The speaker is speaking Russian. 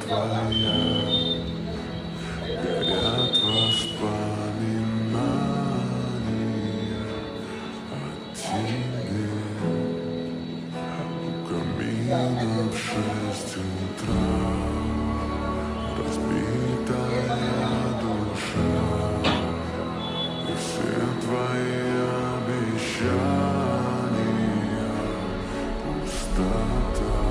твоя, горят воспоминания о тебе. У камина в 6 утра разбитая душа, и все твои обещания пустота.